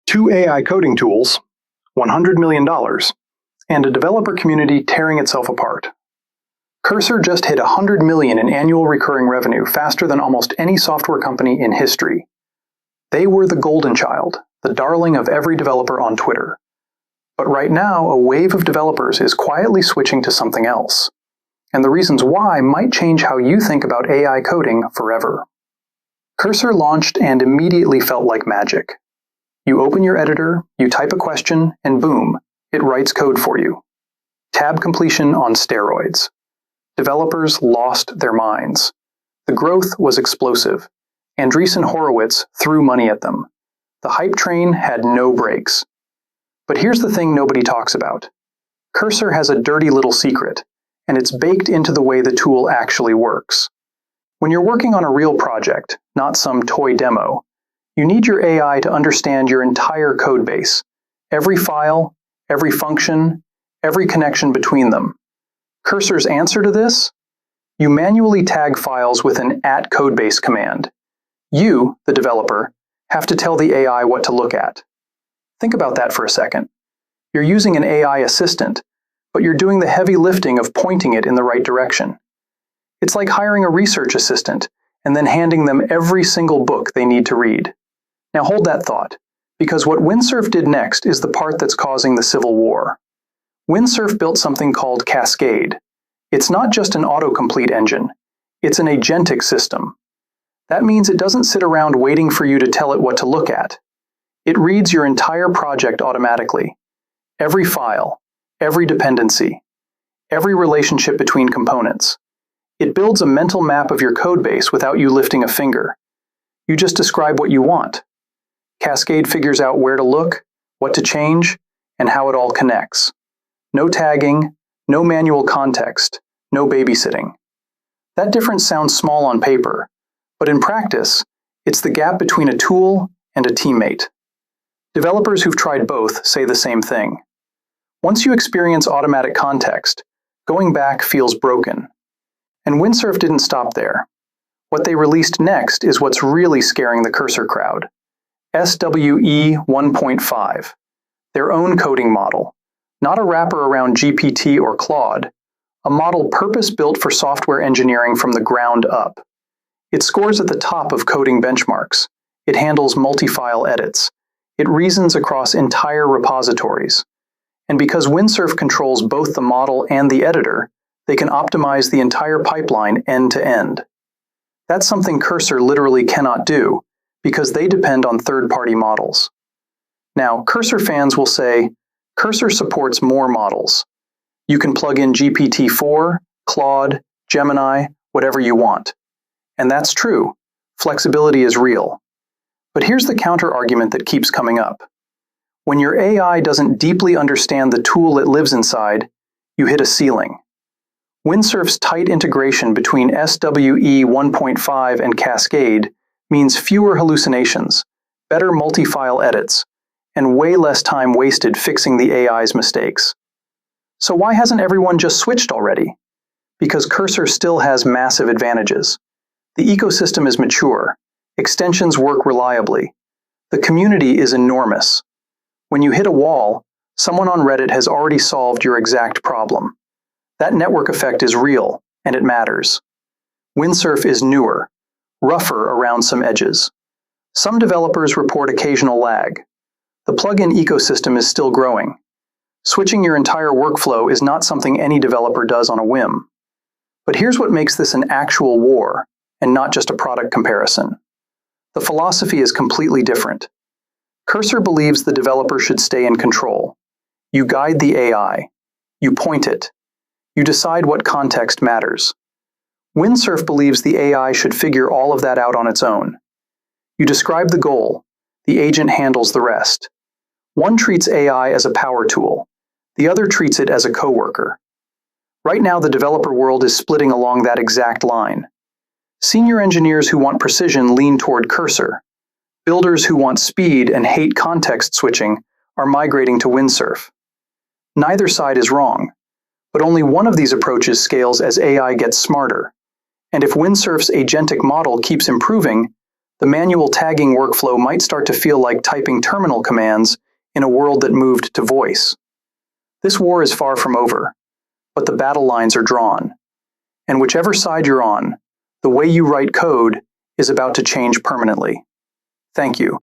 2 AI coding tools, $100 million, and a developer community tearing itself apart. Cursor just hit $100 million in annual recurring revenue faster than almost any software company in history. They were the golden child, the darling of every developer on Twitter. But right now, a wave of developers is quietly switching to something else. And the reasons why might change how you think about AI coding forever. Cursor launched and immediately felt like magic. You open your editor, you type a question, and boom, it writes code for you. Tab completion on steroids. Developers lost their minds. The growth was explosive. Andreessen Horowitz threw money at them. The hype train had no brakes. But here's the thing nobody talks about. Cursor has a dirty little secret, and it's baked into the way the tool actually works. When you're working on a real project, not some toy demo, you need your AI to understand your entire codebase, every file, every function, every connection between them. Cursor's answer to this? You manually tag files with an @codebase command. You, the developer, have to tell the AI what to look at. Think about that for a second. You're using an AI assistant, but you're doing the heavy lifting of pointing it in the right direction. It's like hiring a research assistant and then handing them every single book they need to read. Now hold that thought, because what Windsurf did next is the part that's causing the civil war. Windsurf built something called Cascade. It's not just an autocomplete engine, it's an agentic system. That means it doesn't sit around waiting for you to tell it what to look at. It reads your entire project automatically. Every file, every dependency, every relationship between components. It builds a mental map of your codebase without you lifting a finger. You just describe what you want. Cascade figures out where to look, what to change, and how it all connects. No tagging, no manual context, no babysitting. That difference sounds small on paper, but in practice, it's the gap between a tool and a teammate. Developers who've tried both say the same thing. Once you experience automatic context, going back feels broken. And Windsurf didn't stop there. What they released next is what's really scaring the Cursor crowd. SWE 1.5, their own coding model, not a wrapper around GPT or Claude, a model purpose-built for software engineering from the ground up. It scores at the top of coding benchmarks. It handles multi-file edits. It reasons across entire repositories. And because Windsurf controls both the model and the editor, they can optimize the entire pipeline end to end. That's something Cursor literally cannot do, because they depend on third-party models. Now, Cursor fans will say, Cursor supports more models. You can plug in GPT-4, Claude, Gemini, whatever you want. And that's true. Flexibility is real. But here's the counter-argument that keeps coming up. When your AI doesn't deeply understand the tool it lives inside, you hit a ceiling. Windsurf's tight integration between SWE 1.5 and Cascade means fewer hallucinations, better multi-file edits, and way less time wasted fixing the AI's mistakes. So why hasn't everyone just switched already? Because Cursor still has massive advantages. The ecosystem is mature. Extensions work reliably. The community is enormous. When you hit a wall, someone on Reddit has already solved your exact problem. That network effect is real, and it matters. Windsurf is newer, rougher around some edges. Some developers report occasional lag. The plugin ecosystem is still growing. Switching your entire workflow is not something any developer does on a whim. But here's what makes this an actual war, and not just a product comparison. The philosophy is completely different. Cursor believes the developer should stay in control. You guide the AI. You point it. You decide what context matters. Windsurf believes the AI should figure all of that out on its own. You describe the goal. The agent handles the rest. One treats AI as a power tool. The other treats it as a coworker. Right now, the developer world is splitting along that exact line. Senior engineers who want precision lean toward Cursor. Builders who want speed and hate context switching are migrating to Windsurf. Neither side is wrong, but only one of these approaches scales as AI gets smarter. And if Windsurf's agentic model keeps improving, the manual tagging workflow might start to feel like typing terminal commands in a world that moved to voice. This war is far from over, but the battle lines are drawn. And whichever side you're on, the way you write code is about to change permanently. Thank you.